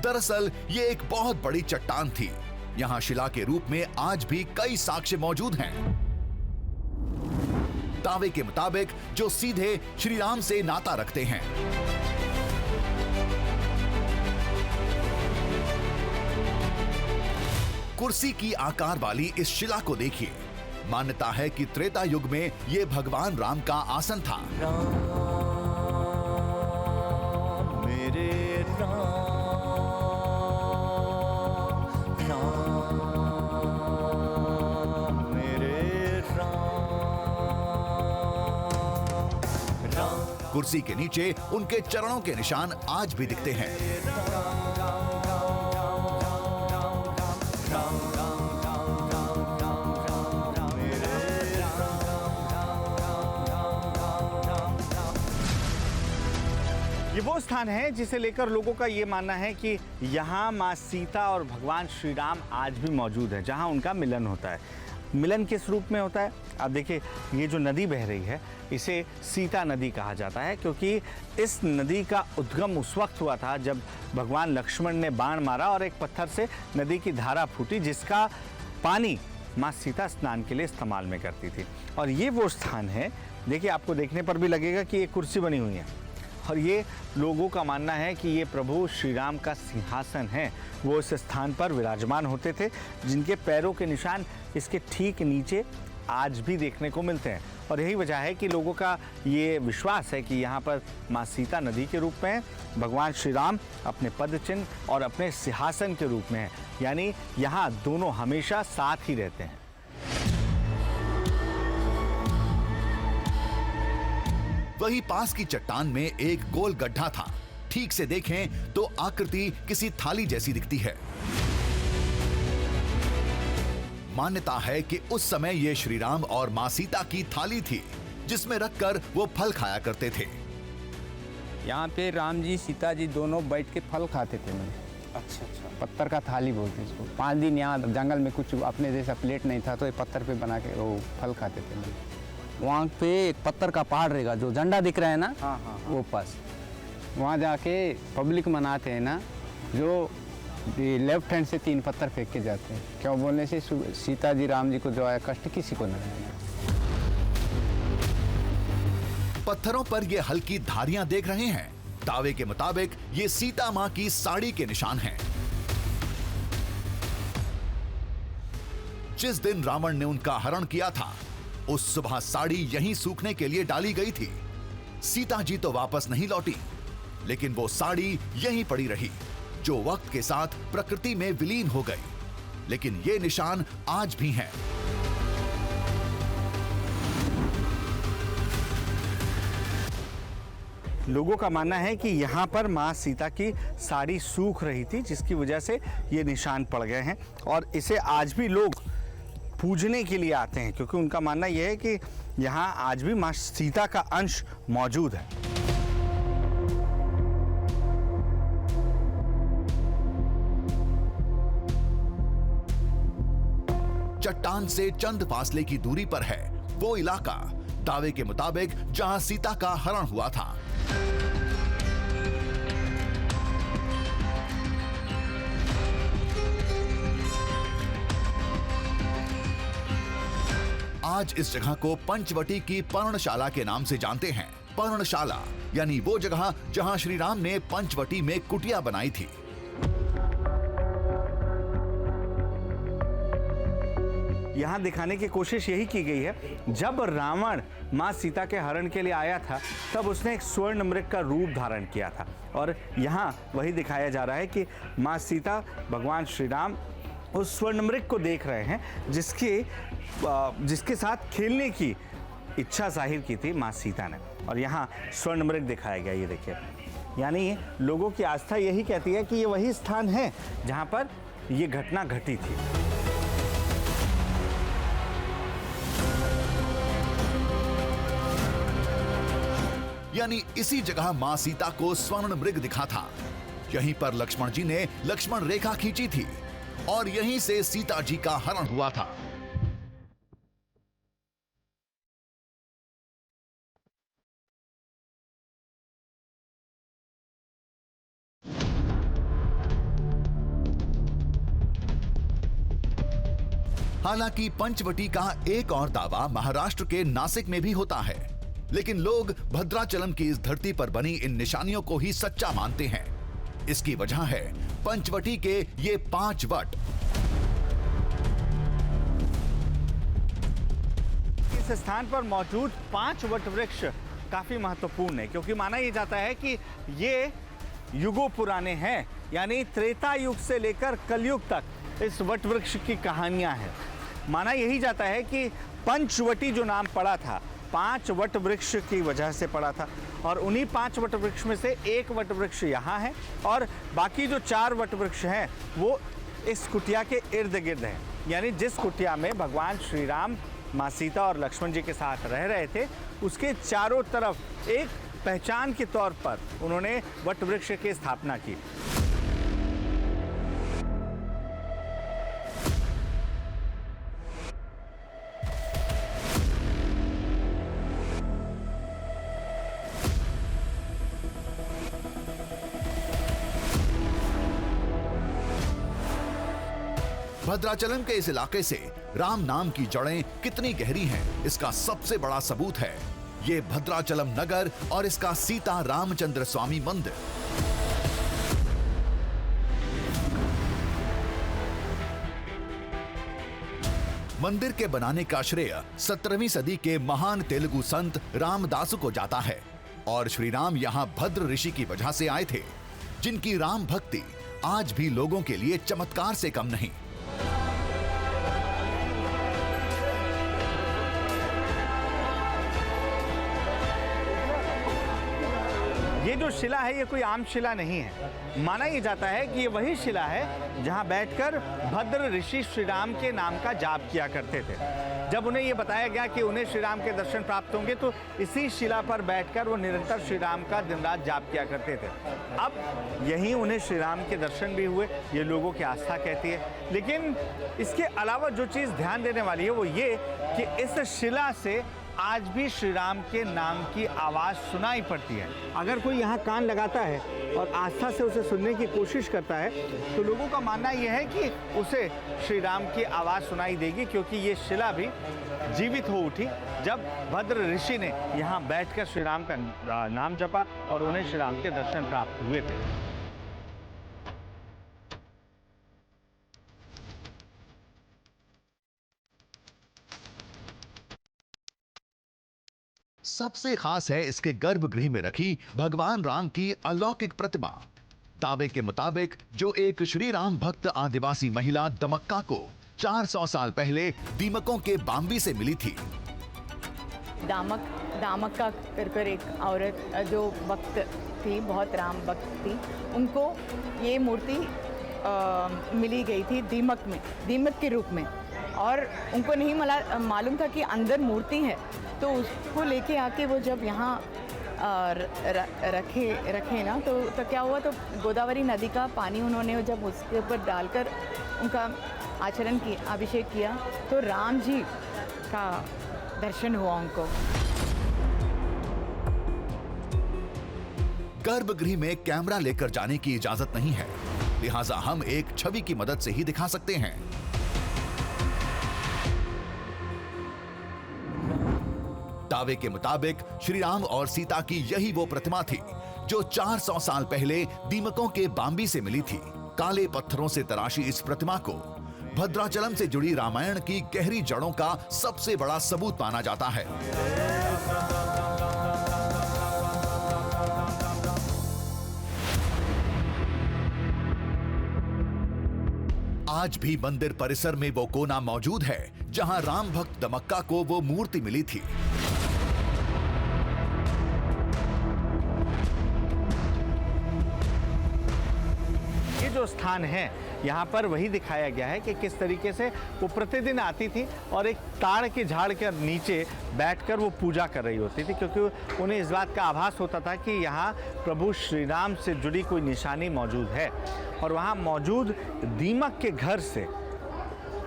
दरअसल ये एक बहुत बड़ी चट्टान थी। यहाँ शिला के रूप में आज भी कई साक्ष्य मौजूद हैं। दावे के मुताबिक जो सीधे श्री राम से नाता रखते हैं। कुर्सी की आकार वाली इस शिला को देखिए। मान्यता है कि त्रेता युग में ये भगवान राम का आसन था। राम, मेरे कुर्सी के नीचे उनके चरणों के निशान आज भी दिखते हैं। ये वो स्थान है जिसे लेकर लोगों का ये मानना है कि यहाँ माँ सीता और भगवान श्री राम आज भी मौजूद है, जहाँ उनका मिलन होता है। मिलन किस रूप में होता है? आप देखिए, ये जो नदी बह रही है इसे सीता नदी कहा जाता है, क्योंकि इस नदी का उद्गम उस वक्त हुआ था जब भगवान लक्ष्मण ने बाण मारा और एक पत्थर से नदी की धारा फूटी, जिसका पानी माँ सीता स्नान के लिए इस्तेमाल में करती थी। और ये वो स्थान है, देखिए आपको देखने पर भी लगेगा कि ये कुर्सी बनी हुई है और ये लोगों का मानना है कि ये प्रभु श्री राम का सिंहासन है। वो इस स्थान पर विराजमान होते थे, जिनके पैरों के निशान इसके ठीक नीचे आज भी देखने को मिलते हैं। और यही वजह है कि लोगों का ये विश्वास है कि यहाँ पर माँ सीता नदी के रूप में, भगवान श्री राम अपने पद चिन्ह और अपने सिंहासन के रूप में है, यानी यहाँ दोनों हमेशा साथ ही रहते हैं। वही पास की चट्टान में एक गोल गड्ढा था। ठीक से देखें तो आकृति किसी थाली जैसी दिखती है। मान्यता है कि उस समय ये श्री राम और मां सीता की थाली थी, जिसमें रखकर वो फल खाया करते थे। यहाँ पे राम जी सीता जी दोनों बैठ के फल खाते थे। अच्छा। पत्थर का थाली बोलते हैं इसको। 5 दिन यहाँ जंगल में कुछ अपने जैसा प्लेट नहीं था, तो ये पत्थर पे बना के वो फल खाते थे। वहाँ पे एक पत्थर का पहाड़ रहेगा, जो झंडा दिख रहा है ना, हाँ। वो पास वहाँ जाके पब्लिक मनाते हैं ना, जो लेफ्ट हैंड से 3 पत्थर फेंक के जाते हैं। क्या बोलने से सीता जी राम जी को जो आया कष्ट किसी को नहीं आया। पत्थरों पर ये हल्की धारियां देख रहे हैं। दावे के मुताबिक ये सीता मां की साड़ी के निशान हैं। जिस दिन रावण ने उनका हरण किया था, उस सुबह साड़ी यहीं सूखने के लिए डाली गई थी। सीता जी तो वापस नहीं लौटी, लेकिन वो साड़ी यहीं पड़ी रही, जो वक्त के साथ प्रकृति में विलीन हो गई। लेकिन ये निशान आज भी हैं। लोगों का मानना है कि यहाँ पर माँ सीता की साड़ी सूख रही थी, जिसकी वजह से ये निशान पड़ गए हैं। और इसे आज भी लोग पूजने के लिए आते हैं, क्योंकि उनका मानना यह है कि यहाँ आज भी माँ सीता का अंश मौजूद है। चट्टान से चंद फासले की दूरी पर है वो इलाका, दावे के मुताबिक जहां सीता का हरण हुआ था। आज इस जगह को पंचवटी की पर्णशाला के नाम से जानते हैं। पर्णशाला यानी वो जगह जहां श्री राम ने पंचवटी में कुटिया बनाई थी। यहाँ दिखाने की कोशिश यही की गई है, जब रावण माँ सीता के हरण के लिए आया था, तब उसने एक स्वर्ण मृग का रूप धारण किया था। और यहाँ वही दिखाया जा रहा है कि माँ सीता, भगवान श्री राम उस स्वर्ण मृग को देख रहे हैं, जिसके साथ खेलने की इच्छा जाहिर की थी माँ सीता ने। और यहाँ स्वर्ण मृग दिखाया गया, ये देखिए। यानी लोगों की आस्था यही कहती है कि ये वही स्थान है जहाँ पर ये घटना घटी थी। यानी इसी जगह मां सीता को स्वर्ण मृग दिखा था। यहीं पर लक्ष्मण जी ने लक्ष्मण रेखा खींची थी और यहीं से सीता जी का हरण हुआ था। हालांकि पंचवटी का एक और दावा महाराष्ट्र के नासिक में भी होता है, लेकिन लोग भद्राचलम की इस धरती पर बनी इन निशानियों को ही सच्चा मानते हैं। इसकी वजह है पंचवटी के ये 5 वट। इस स्थान पर मौजूद 5 वट वृक्ष काफी महत्वपूर्ण है, क्योंकि माना यह जाता है कि ये युगों पुराने हैं, यानी त्रेता युग से लेकर कलयुग तक इस वट वृक्ष की कहानियां हैं। माना यही जाता है कि पंचवटी जो नाम पड़ा था 5 वट वृक्ष की वजह से पड़ा था, और उन्हीं 5 वट वृक्ष में से एक वट वृक्ष यहाँ है और बाकी जो 4 वट वृक्ष हैं वो इस कुटिया के इर्द गिर्द हैं। यानी जिस कुटिया में भगवान श्री राम, माँ सीता और लक्ष्मण जी के साथ रह रहे थे, उसके चारों तरफ एक पहचान के तौर पर उन्होंने वट वृक्ष की स्थापना की। भद्राचलम के इस इलाके से राम नाम की जड़ें कितनी गहरी हैं, इसका सबसे बड़ा सबूत है ये भद्राचलम नगर और इसका सीता रामचंद्र स्वामी मंदिर। मंदिर के बनाने का श्रेय 17वीं सदी के महान तेलुगु संत रामदासु को जाता है, और श्री राम यहाँ भद्र ऋषि की वजह से आए थे, जिनकी राम भक्ति आज भी लोगों के लिए चमत्कार से कम नहीं। ये जो शिला है ये कोई आम शिला नहीं है। माना यह जाता है कि ये वही शिला है जहां बैठकर भद्र ऋषि श्री राम के नाम का जाप किया करते थे। जब उन्हें ये बताया गया कि उन्हें श्री राम के दर्शन प्राप्त होंगे तो इसी शिला पर बैठकर वो निरंतर श्री राम का दिन रात जाप किया करते थे। अब यहीं उन्हें श्री राम के दर्शन भी हुए, ये लोगों की आस्था कहती है। लेकिन इसके अलावा जो चीज़ ध्यान देने वाली है वो ये कि इस शिला से आज भी श्री राम के नाम की आवाज़ सुनाई पड़ती है। अगर कोई यहाँ कान लगाता है और आस्था से उसे सुनने की कोशिश करता है तो लोगों का मानना यह है कि उसे श्री राम की आवाज़ सुनाई देगी, क्योंकि ये शिला भी जीवित हो उठी जब भद्र ऋषि ने यहाँ बैठकर श्री राम का नाम जपा और उन्हें श्री राम के दर्शन प्राप्त हुए थे। सबसे खास है इसके गर्भगृह में रखी भगवान राम की अलौकिक प्रतिमा। दावे के मुताबिक जो एक श्री राम भक्त आदिवासी महिला दमक्का को 400 साल पहले दीमकों के बाम्बी से मिली थी। दामक्का कर एक औरत जो भक्त थी, बहुत राम भक्त थी, उनको ये मूर्ति मिली गई थी दीमक के रूप में, और उनको नहीं मालूम था कि अंदर मूर्ति है। तो उसको लेके आके वो जब यहाँ रखे ना तो क्या हुआ, तो गोदावरी नदी का पानी उन्होंने जब उसके ऊपर डालकर उनका आचरण किया, अभिषेक किया, तो राम जी का दर्शन हुआ उनको। गर्भगृह में कैमरा लेकर जाने की इजाजत नहीं है, लिहाजा हम एक छवि की मदद से ही दिखा सकते हैं। दावे के मुताबिक श्री राम और सीता की यही वो प्रतिमा थी जो 400 साल पहले दीमकों के बाम्बी से मिली थी। काले पत्थरों से तराशी इस प्रतिमा को भद्राचलम से जुड़ी रामायण की गहरी जड़ों का सबसे बड़ा सबूत माना जाता है। आज भी मंदिर परिसर में वो कोना मौजूद है जहां राम भक्त दमक्का को वो मूर्ति मिली थी। ये जो स्थान है यहाँ पर वही दिखाया गया है कि किस तरीके से वो प्रतिदिन आती थी और एक ताड़ के झाड़ के नीचे बैठकर वो पूजा कर रही होती थी, क्योंकि उन्हें इस बात का आभास होता था कि यहाँ प्रभु श्री राम से जुड़ी कोई निशानी मौजूद है। और वहाँ मौजूद दीमक के घर से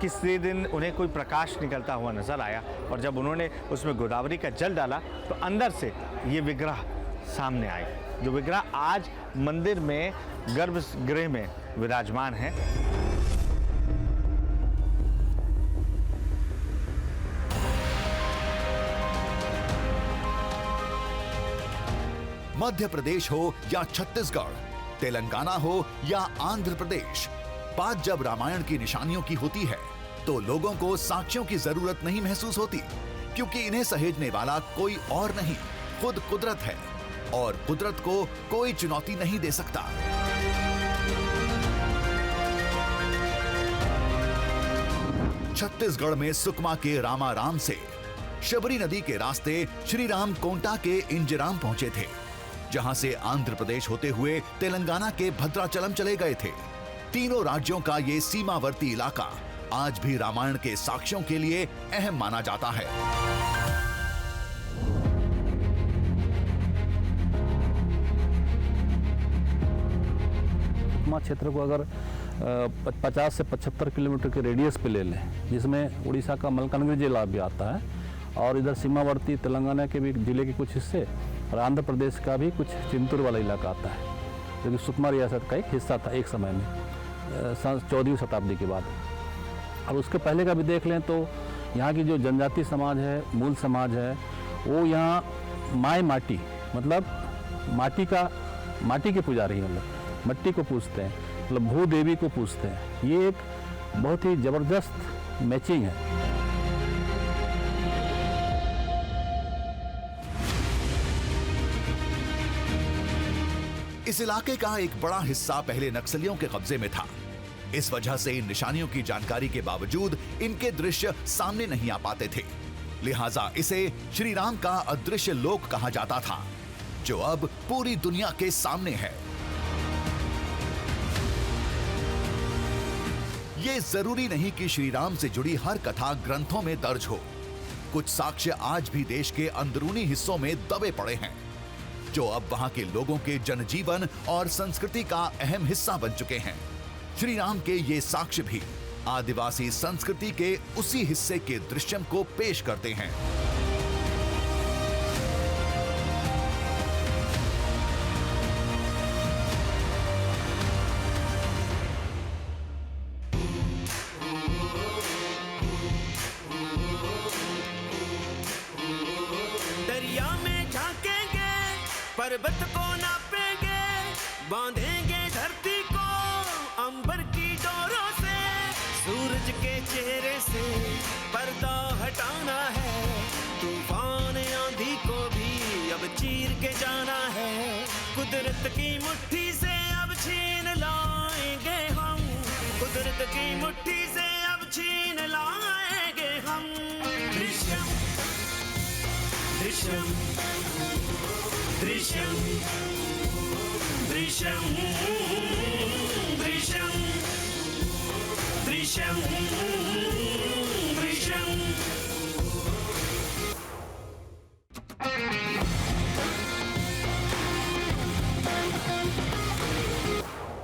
किसी दिन उन्हें कोई प्रकाश निकलता हुआ नजर आया, और जब उन्होंने उसमें गोदावरी का जल डाला तो अंदर से ये विग्रह सामने आए, जो विग्रह आज मंदिर में गर्भगृह में विराजमान है। मध्य प्रदेश हो या छत्तीसगढ़, तेलंगाना हो या आंध्र प्रदेश, बात जब रामायण की निशानियों की होती है तो लोगों को साक्ष्यों की जरूरत नहीं महसूस होती, क्योंकि इन्हें सहेजने वाला कोई और नहीं, खुद कुदरत है और कुदरत को कोई चुनौती नहीं दे सकता। छत्तीसगढ़ में सुकमा के रामाराम से शबरी नदी के रास्ते श्री राम कोंटा के इंजराम पहुंचे थे, जहां से आंध्र प्रदेश होते हुए तेलंगाना के भद्राचलम चले गए थे। तीनों राज्यों का ये सीमावर्ती इलाका आज भी रामायण के साक्ष्यों के लिए अहम माना जाता है। सुकमा क्षेत्र को अगर 50 से 75 किलोमीटर के रेडियस पे ले लें, जिसमें उड़ीसा का मलकानगिरी जिला भी आता है और इधर सीमावर्ती तेलंगाना के भी जिले के कुछ हिस्से और आंध्र प्रदेश का भी कुछ चिंतूर वाला इलाका आता है, जो कि सुकमा रियासत का एक हिस्सा था एक समय में 14वीं शताब्दी के बाद। और उसके पहले का भी देख लें तो यहाँ की जो जनजाति समाज है, मूल समाज है, वो यहाँ माई माटी मतलब माटी के पुजारी हैं, मतलब मिट्टी को पूजते हैं, मतलब भूदेवी को पूजते हैं। ये एक बहुत ही ज़बरदस्त मैचिंग है। इस इलाके का एक बड़ा हिस्सा पहले नक्सलियों के कब्जे में था। इस वजह से इन निशानियों की जानकारी के बावजूद इनके दृश्य सामने नहीं आ पाते थे। लिहाजा इसे श्री राम का अदृश्य लोक कहा जाता था, जो अब पूरी दुनिया के सामने है। ये जरूरी नहीं कि श्री राम से जुड़ी हर कथा ग्रंथों में दर्ज हो। कुछ साक्ष्य आज भी देश के अंदरूनी हिस्सों में दबे पड़े हैं, जो अब वहां के लोगों के जनजीवन और संस्कृति का अहम हिस्सा बन चुके हैं। श्री राम के ये साक्ष्य भी आदिवासी संस्कृति के उसी हिस्से के दृश्यम को पेश करते हैं। दरिया में झांकेंगे, पर्वत को नापेंगे, बांधेंगे धरती को अंबर की डोरों से, सूरज के चेहरे से पर्दा हटाना है, तूफान आंधी को भी अब चीर के जाना है, कुदरत की मुट्ठी से अब छीन लाएंगे हम, कुदरत की मुट्ठी से अब छीन लाएंगे हम। दृश्यम दृश्यम दृश्यम दृश्यम दृश्यम दृश्यम